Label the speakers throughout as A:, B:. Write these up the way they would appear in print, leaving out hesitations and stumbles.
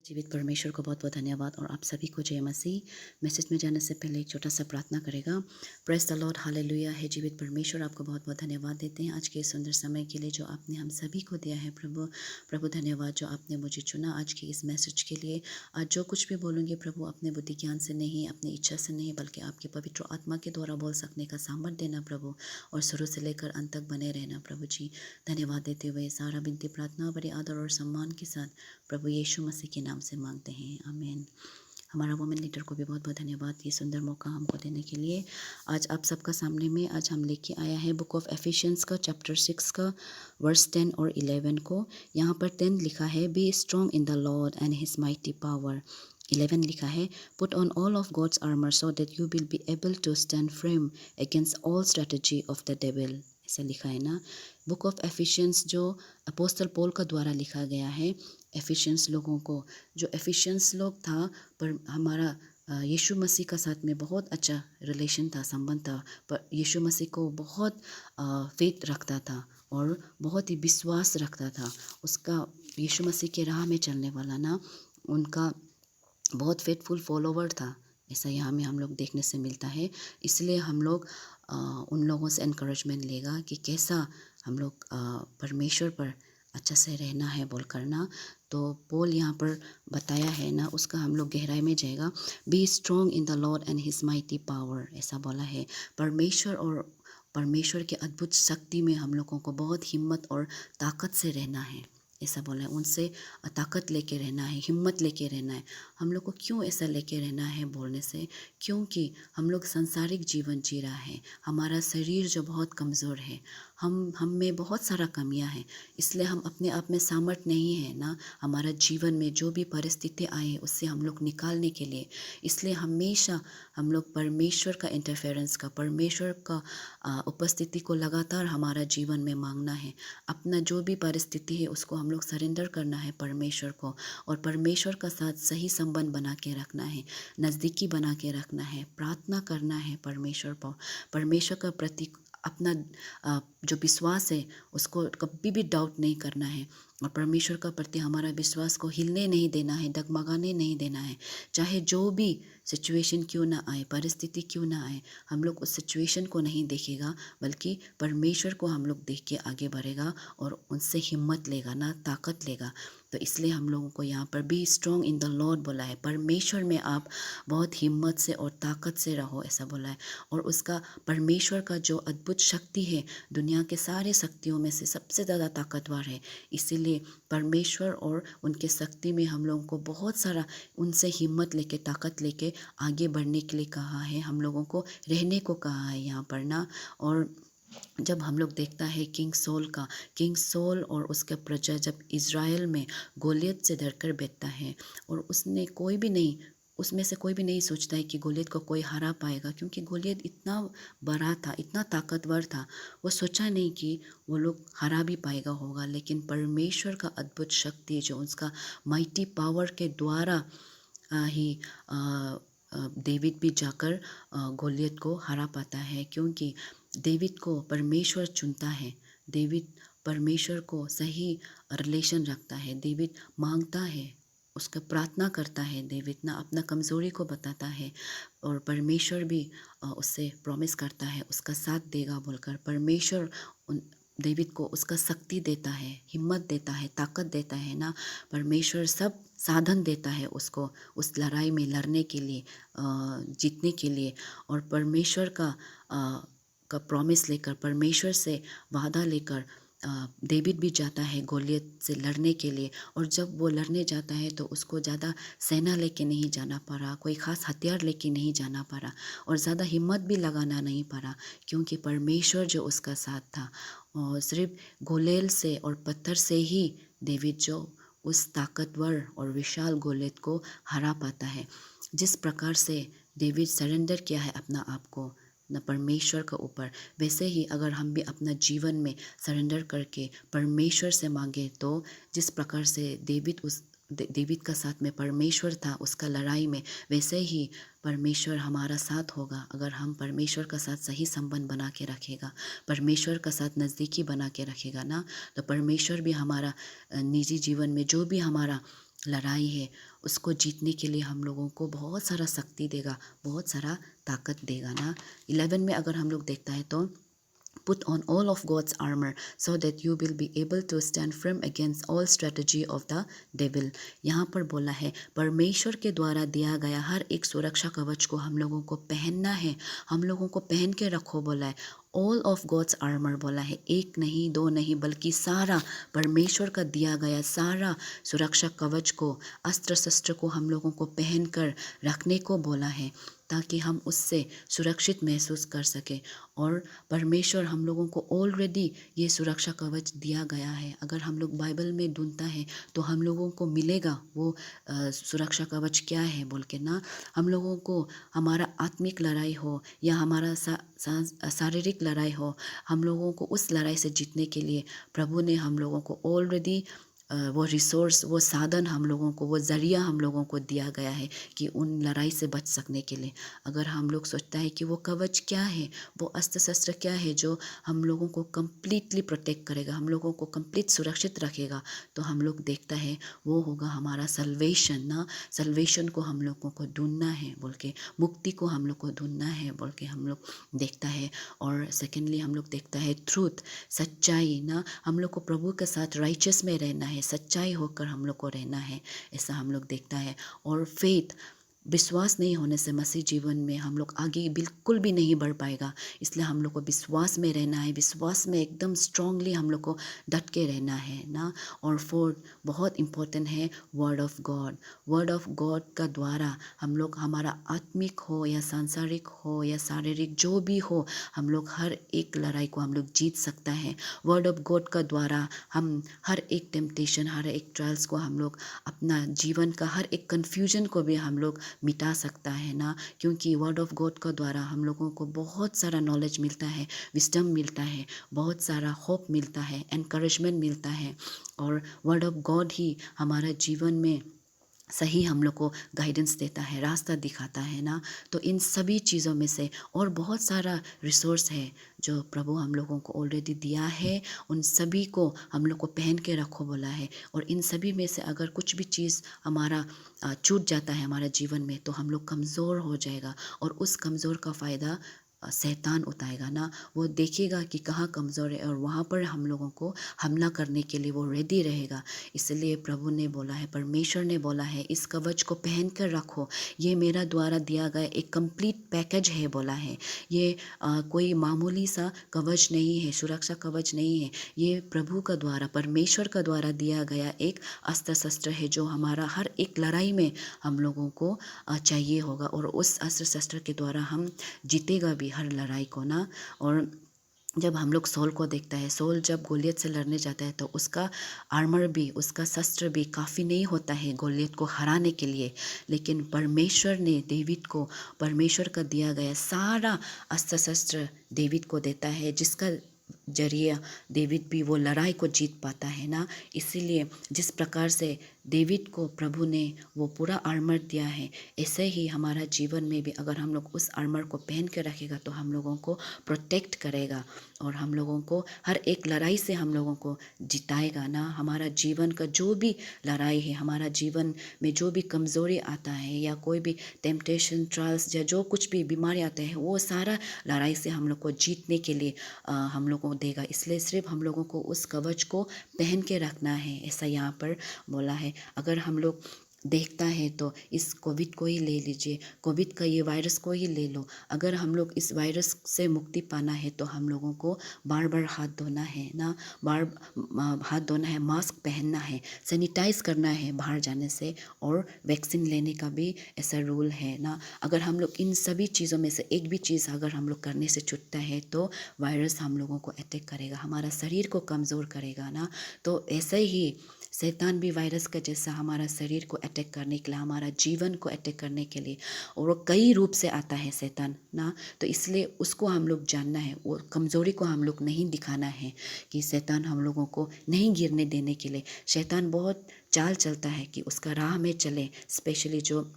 A: जीवित परमेश्वर को बहुत बहुत धन्यवाद और आप सभी को जय मसीह। मैसेज में जाने से पहले एक छोटा सा प्रार्थना करेगा। Praise the Lord, hallelujah. है जीवित परमेश्वर, आपको बहुत बहुत धन्यवाद देते हैं आज के इस सुंदर समय के लिए जो आपने हम सभी को दिया है। प्रभु प्रभु धन्यवाद जो आपने मुझे चुना आज के इस मैसेज के लिए। आज जो कुछ भी बोलूँगी प्रभु अपने बुद्धि ज्ञान से नहीं, अपनी इच्छा से नहीं, बल्कि आपके पवित्र आत्मा के द्वारा बोल सकने का सामर्थ्य देना प्रभु, और शुरू से लेकर अंत तक बने रहना प्रभु जी। धन्यवाद देते हुए सारा विनती प्रार्थना बड़े आदर और सम्मान के साथ प्रभु यीशु मसीह के नाम से मांगते हैं, आमीन। हमारा वुमेन लीडर को भी बहुत बहुत धन्यवाद ये सुंदर मौका हमको देने के लिए। आज आप सबका सामने में आज हम लेके आया है बुक ऑफ एफिशिएंस का चैप्टर 6 का वर्स 10 और 11 को। यहाँ पर 10 लिखा है, be strong in the Lord and his mighty power. 11 लिखा है, put on all of God's armour so that you will be able to stand firm against all strategy of the devil. ऐसा लिखा है ना। बुक ऑफ एफिशिएंस जो apostle Paul का द्वारा लिखा गया है एफिशिएंस लोगों को। जो एफिशिएंस लोग था पर हमारा यीशु मसीह का साथ में बहुत अच्छा रिलेशन था, संबंध था। पर यीशु मसीह को बहुत फेथ रखता था और बहुत ही विश्वास रखता था। उसका यीशु मसीह के राह में चलने वाला ना, उनका बहुत फेथफुल फॉलोवर था। ऐसा यहाँ में हम लोग देखने से मिलता है। इसलिए हम लोग उन लोगों से एनकरेजमेंट लेगा कि कैसा हम लोग परमेश्वर पर अच्छा से रहना है बोल करना। तो पॉल यहाँ पर बताया है ना, उसका हम लोग गहराई में जाएगा। B strong in the Lord and his mighty power, ऐसा बोला है। परमेश्वर के अद्भुत शक्ति में हम लोगों को बहुत हिम्मत और ताकत से रहना है, ऐसा बोला है। उनसे ताकत लेके रहना है, हिम्मत लेके रहना है। हम लोग को क्यों ऐसा लेके रहना है बोलने से, क्योंकि हम लोग सांसारिक जीवन जी रहा है। हमारा शरीर जो बहुत कमज़ोर है, हम में बहुत सारा कमियां हैं। इसलिए हम अपने आप में सामर्थ्य नहीं है ना हमारा जीवन में जो भी परिस्थिति आए उससे हम लोग निकालने के लिए। इसलिए हमेशा हम लोग परमेश्वर का इंटरफेरेंस का, परमेश्वर का उपस्थिति को लगातार हमारा जीवन में मांगना है। अपना जो भी परिस्थिति है उसको हम लोग सरेंडर करना है परमेश्वर को, और परमेश्वर का साथ सही संबंध बना के रखना है, नज़दीकी बना के रखना है, प्रार्थना करना है परमेश्वर पर। परमेश्वर का प्रति अपना जो विश्वास है उसको कभी भी डाउट नहीं करना है, और परमेश्वर का प्रति हमारा विश्वास को हिलने नहीं देना है, डगमगाने नहीं देना है। चाहे जो भी सिचुएशन क्यों ना आए, परिस्थिति क्यों ना आए, हम लोग उस सिचुएशन को नहीं देखेगा, बल्कि परमेश्वर को हम लोग देख के आगे बढ़ेगा और उनसे हिम्मत लेगा ना, ताकत लेगा। तो इसलिए हम लोगों को यहाँ पर B strong in the Lord बोला है। परमेश्वर में आप बहुत हिम्मत से और ताकत से रहो, ऐसा बोला है। और उसका परमेश्वर का जो अद्भुत शक्ति है दुनिया के सारे शक्तियों में से सबसे ज़्यादा ताकतवर है। इसीलिए परमेश्वर और उनके शक्ति में हम लोगों को बहुत सारा उनसे हिम्मत लेके, ताकत लेके आगे बढ़ने के लिए कहा है, हम लोगों को रहने को कहा है यहाँ पर ना। और जब हम लोग देखता है किंग सोल और उसका प्रजा जब इज़राइल में गोलियत से डरकर बैठता है, और उसमें से कोई भी नहीं सोचता है कि गोलियत को कोई हरा पाएगा, क्योंकि गोलियत इतना बड़ा था, इतना ताकतवर था। वो सोचा नहीं कि वो लोग हरा भी पाएगा होगा। लेकिन परमेश्वर का अद्भुत शक्ति जो उसका माइटी पावर के द्वारा ही डेविड भी जाकर गोलियत को हरा पाता है, क्योंकि डेविड को परमेश्वर चुनता है। डेविड परमेश्वर को सही रिलेशन रखता है। डेविड मांगता है, उसका प्रार्थना करता है। डेविड ना अपना कमज़ोरी को बताता है, और परमेश्वर भी उससे प्रॉमिस करता है उसका साथ देगा बोलकर। परमेश्वर डेविड को उसका शक्ति देता है, हिम्मत देता है, ताकत देता है ना। परमेश्वर सब साधन देता है उसको उस लड़ाई में लड़ने के लिए, जीतने के लिए। और परमेश्वर का प्रॉमिस लेकर, परमेश्वर से वादा लेकर डेविड भी जाता है गोलियत से लड़ने के लिए। और जब वो लड़ने जाता है तो उसको ज़्यादा सेना लेके नहीं जाना पड़ा, कोई ख़ास हथियार लेके नहीं जाना पड़ा, और ज़्यादा हिम्मत भी लगाना नहीं पड़ा, क्योंकि परमेश्वर जो उसका साथ था। और सिर्फ गोलेल से और पत्थर से ही डेविड जो उस ताकतवर और विशाल गोलियत को हरा पाता है। जिस प्रकार से डेविड सरेंडर किया है अपना आप को न परमेश्वर के ऊपर, वैसे ही अगर हम भी अपना जीवन में सरेंडर करके परमेश्वर से मांगे, तो जिस प्रकार से डेविड का साथ में परमेश्वर था उसका लड़ाई में, वैसे ही परमेश्वर हमारा साथ होगा। अगर हम परमेश्वर का साथ सही संबंध बना के रखेगा, परमेश्वर का साथ नज़दीकी बना के रखेगा ना, तो परमेश्वर भी हमारा निजी जीवन में जो भी हमारा लड़ाई है उसको जीतने के लिए हम लोगों को बहुत सारा शक्ति देगा, बहुत सारा ताकत देगा ना। 11 में अगर हम लोग देखता है तो Put on all of God's armor so that you will be able to stand firm against all strategy of the devil। यहाँ पर बोला है परमेश्वर के द्वारा दिया गया हर एक सुरक्षा कवच को हम लोगों को पहनना है, हम लोगों को पहन के रखो बोला है। ऑल ऑफ गॉड्स आर्मर बोला है, एक नहीं दो नहीं बल्कि सारा परमेश्वर का दिया गया सारा सुरक्षा कवच को, अस्त्र शस्त्र को हम लोगों को पहन कर रखने को बोला है, ताकि हम उससे सुरक्षित महसूस कर सकें। और परमेश्वर हम लोगों को ऑलरेडी ये सुरक्षा कवच दिया गया है। अगर हम लोग बाइबल में ढूंढता है तो हम लोगों को मिलेगा वो सुरक्षा कवच क्या है बोल के ना। हम लोगों को हमारा आत्मिक लड़ाई हो या हमारा शारीरिक लड़ाई हो, हम लोगों को उस लड़ाई से जीतने के लिए प्रभु ने हम लोगों को ऑलरेडी वो रिसोर्स, वो साधन हम लोगों को, वो ज़रिया हम लोगों को दिया गया है कि उन लड़ाई से बच सकने के लिए। अगर हम लोग सोचता है कि वो कवच क्या है, वो अस्त्र शस्त्र क्या है जो हम लोगों को कम्प्लीटली प्रोटेक्ट करेगा, हम लोगों को कम्प्लीट सुरक्षित रखेगा, तो हम लोग देखता है वो होगा हमारा सल्वेशन ना। सल्वेशन को हम लोगों को ढूंढना है बोल के, मुक्ति को हम लोग को ढूंढना है बोल के हम लोग देखता है। और सेकेंडली हम लोग देखता है ट्रूथ, सच्चाई ना। हम लोग को प्रभु के साथ राइचस में रहना है, सच्चाई होकर हम लोग को रहना है, ऐसा हम लोग देखता है। और फेथ, विश्वास नहीं होने से मसीह जीवन में हम लोग आगे बिल्कुल भी नहीं बढ़ पाएगा। इसलिए हम लोग को विश्वास में रहना है, विश्वास में एकदम स्ट्रांगली हम लोग को डट के रहना है ना। और फोर्थ बहुत इम्पोर्टेंट है word of God. Word of God का द्वारा हम लोग, हमारा आत्मिक हो या सांसारिक हो या शारीरिक जो भी हो, हम लोग हर एक लड़ाई को हम लोग जीत सकता है। वर्ड ऑफ गॉड का द्वारा हम हर एक टेम्पटेशन, हर एक ट्रायल्स को हम लोग, अपना जीवन का हर एक कन्फ्यूजन को भी हम लोग मिटा सकता है ना। क्योंकि वर्ड ऑफ गॉड का द्वारा हम लोगों को बहुत सारा नॉलेज मिलता है, विजडम मिलता है, बहुत सारा होप मिलता है, एनकरेजमेंट मिलता है। और वर्ड ऑफ गॉड ही हमारा जीवन में सही हम लोग को गाइडेंस देता है, रास्ता दिखाता है ना। तो इन सभी चीज़ों में से और बहुत सारा रिसोर्स है जो प्रभु हम लोगों को ऑलरेडी दिया है, उन सभी को हम लोग को पहन के रखो बोला है। और इन सभी में से अगर कुछ भी चीज़ हमारा छूट जाता है हमारा जीवन में, तो हम लोग कमज़ोर हो जाएगा। और उस कमज़ोर का फ़ायदा शैतान उठाएगा ना। वो देखेगा कि कहाँ कमज़ोर है और वहाँ पर हम लोगों को हमला करने के लिए वो रेडी रहेगा। इसलिए प्रभु ने बोला है, परमेश्वर ने बोला है, इस कवच को पहन कर रखो, ये मेरा द्वारा दिया गया एक कंप्लीट पैकेज है बोला है। ये कोई मामूली सा कवच नहीं है, सुरक्षा कवच नहीं है, ये प्रभु का द्वारा, परमेश्वर का द्वारा दिया गया एक अस्त्र शस्त्र है जो हमारा हर एक लड़ाई में हम लोगों को चाहिए होगा। और उस अस्त्र शस्त्र के द्वारा हम जीतेगा भी हर लड़ाई को ना। और जब हम लोग सॉल को देखता है, सॉल जब गोलियत से लड़ने जाता है तो उसका आर्मर भी, उसका शस्त्र भी काफ़ी नहीं होता है गोलियत को हराने के लिए। लेकिन परमेश्वर ने डेविड को, परमेश्वर का दिया गया सारा अस्त्र शस्त्र डेविड को देता है, जिसका जरिए डेविड भी वो लड़ाई को जीत पाता है ना। इसीलिए जिस प्रकार से डेविड को प्रभु ने वो पूरा आर्मर दिया है, ऐसे ही हमारा जीवन में भी अगर हम लोग उस आर्मर को पहन के रखेगा तो हम लोगों को प्रोटेक्ट करेगा और हम लोगों को हर एक लड़ाई से हम लोगों को जिताएगा ना। हमारा जीवन का जो भी लड़ाई है, हमारा जीवन में जो भी कमज़ोरी आता है या कोई भी टेम्पटेशन, ट्रायल्स या जो कुछ भी बीमारी आता है, वो सारा लड़ाई से हम लोग को जीतने के लिए हम लोगों को देगा। इसलिए सिर्फ हम लोगों को उस कवच को पहन के रखना है, ऐसा यहाँ पर बोला है। अगर हम लोग देखता है तो इस कोविड को ही ले लीजिए, कोविड का ये वायरस को ही ले लो। अगर हम लोग इस वायरस से मुक्ति पाना है तो हम लोगों को बार बार हाथ धोना है ना, हाथ धोना है, मास्क पहनना है, सैनिटाइज करना है बाहर जाने से, और वैक्सीन लेने का भी ऐसा रूल है ना। अगर हम लोग इन सभी चीज़ों में से एक भी चीज़ अगर हम लोग करने से छूटता है तो वायरस हम लोगों को अटैक करेगा, हमारा शरीर को कमज़ोर करेगा ना। तो ऐसे ही शैतान भी वायरस का जैसा हमारा शरीर को अटैक करने के लिए, हमारा जीवन को अटैक करने के लिए, और वो कई रूप से आता है शैतान ना। तो इसलिए उसको हम लोग जानना है, वो कमज़ोरी को हम लोग नहीं दिखाना है कि शैतान हम लोगों को नहीं गिरने देने के लिए। शैतान बहुत चाल चलता है कि उसका राह में चले, स्पेशली जो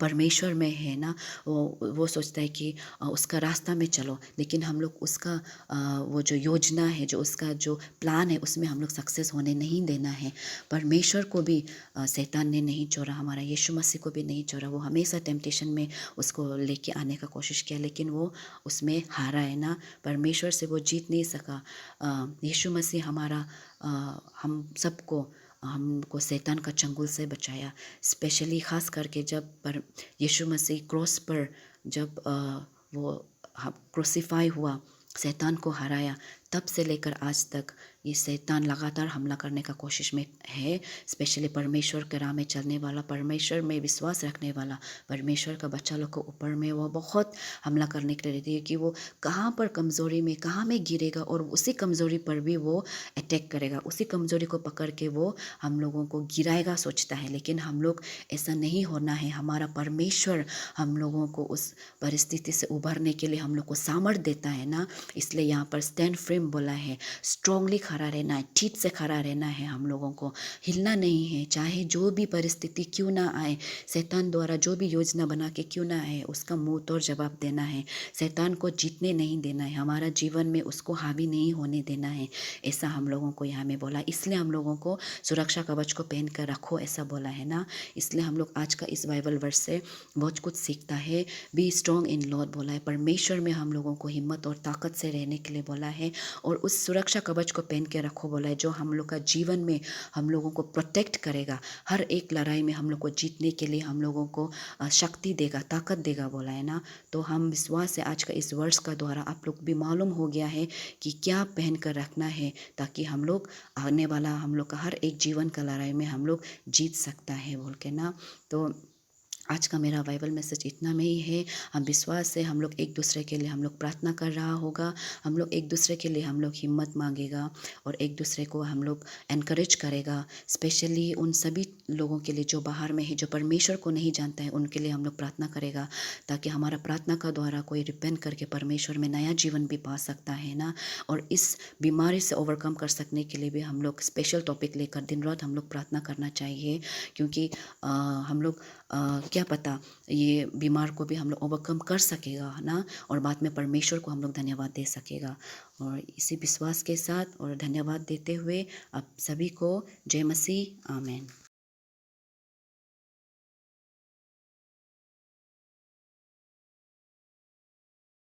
A: परमेश्वर में है ना, वो सोचता है कि उसका रास्ता में चलो, लेकिन हम लोग उसका वो जो योजना है, जो उसका जो प्लान है, उसमें हम लोग सक्सेस होने नहीं देना है। परमेश्वर को भी शैतान ने नहीं छोड़ा, हमारा यीशु मसीह को भी नहीं छोड़ा। वो हमेशा टेम्पटेशन में उसको लेके आने का कोशिश किया, लेकिन वो उसमें हारा है ना। परमेश्वर से वो जीत नहीं सका। यीशु मसीह हमारा हम सबको हमको शैतान का चंगुल से बचाया। स्पेशली ख़ास करके जब पर यीशु मसीह क्रॉस पर जब वो क्रूसीफाई हुआ, शैतान को हराया, तब से लेकर आज तक ये शैतान लगातार हमला करने का कोशिश में है। स्पेशली परमेश्वर के राह में चलने वाला, परमेश्वर में विश्वास रखने वाला, परमेश्वर का बच्चा लोग को ऊपर में वो बहुत हमला करने के लिए रहती है कि वो कहाँ पर कमज़ोरी में कहाँ में गिरेगा, और उसी कमज़ोरी पर भी वो अटैक करेगा, उसी कमज़ोरी को पकड़ के वो हम लोगों को गिराएगा सोचता है। लेकिन हम लोग ऐसा नहीं होना है। हमारा परमेश्वर हम लोगों को उस परिस्थिति से उभरने के लिए हम लोग को सामर्थ देता है ना। इसलिए यहाँ पर स्टैंड फ्रेम बोला है, स्ट्रांगली खड़ा रहना है, ठीक से खड़ा रहना है। हम लोगों को हिलना नहीं है, चाहे जो भी परिस्थिति क्यों ना आए, शैतान द्वारा जो भी योजना बना के क्यों ना आए, उसका मुंह तोड़ जवाब देना है। शैतान को जीतने नहीं देना है, हमारा जीवन में उसको हावी नहीं होने देना है। ऐसा हम लोगों को यहाँ में बोला। इसलिए हम लोगों को सुरक्षा कवच को पहन कर रखो, ऐसा बोला है ना। इसलिए हम लोग आज का इस बाइबल वर्स से बहुत कुछ सीखता है। बी स्ट्रॉन्ग इन लॉर्ड बोला है, परमेश्वर में हम लोगों को हिम्मत और ताकत से रहने के लिए बोला है। और उस सुरक्षा कवच को पहन के रखो बोला है, जो हम लोग का जीवन में हम लोगों को प्रोटेक्ट करेगा। हर एक लड़ाई में हम लोग को जीतने के लिए हम लोगों को शक्ति देगा, ताकत देगा बोला है ना। तो हम विश्वास से आज का इस वर्ष का द्वारा आप लोग भी मालूम हो गया है कि क्या पहन कर रखना है, ताकि हम लोग आने वाला हम लोग का हर एक जीवन का लड़ाई में हम लोग जीत सकता है बोल के ना। तो आज का मेरा बाइबल मैसेज इतना में ही है। हम विश्वास से हम लोग एक दूसरे के लिए हम लोग प्रार्थना कर रहा होगा, हम लोग एक दूसरे के लिए हम लोग हिम्मत मांगेगा, और एक दूसरे को हम लोग एनकरेज करेगा। स्पेशली उन सभी लोगों के लिए जो बाहर में है, जो परमेश्वर को नहीं जानता है, उनके लिए हम लोग प्रार्थना करेगा, ताकि हमारा प्रार्थना का द्वारा कोई रिपेंट करके परमेश्वर में नया जीवन भी पा सकता है ना। और इस बीमारी से ओवरकम कर सकने के लिए भी हम लोग स्पेशल टॉपिक लेकर दिन रात हम लोग प्रार्थना करना चाहिए। क्योंकि हम लोग क्या पता ये बीमार को भी हम लोग ओवरकम कर सकेगा ना, और बाद में परमेश्वर को हम लोग धन्यवाद दे सकेगा। और इसी विश्वास के साथ और धन्यवाद देते हुए आप सभी को जय मसीह, आमेन।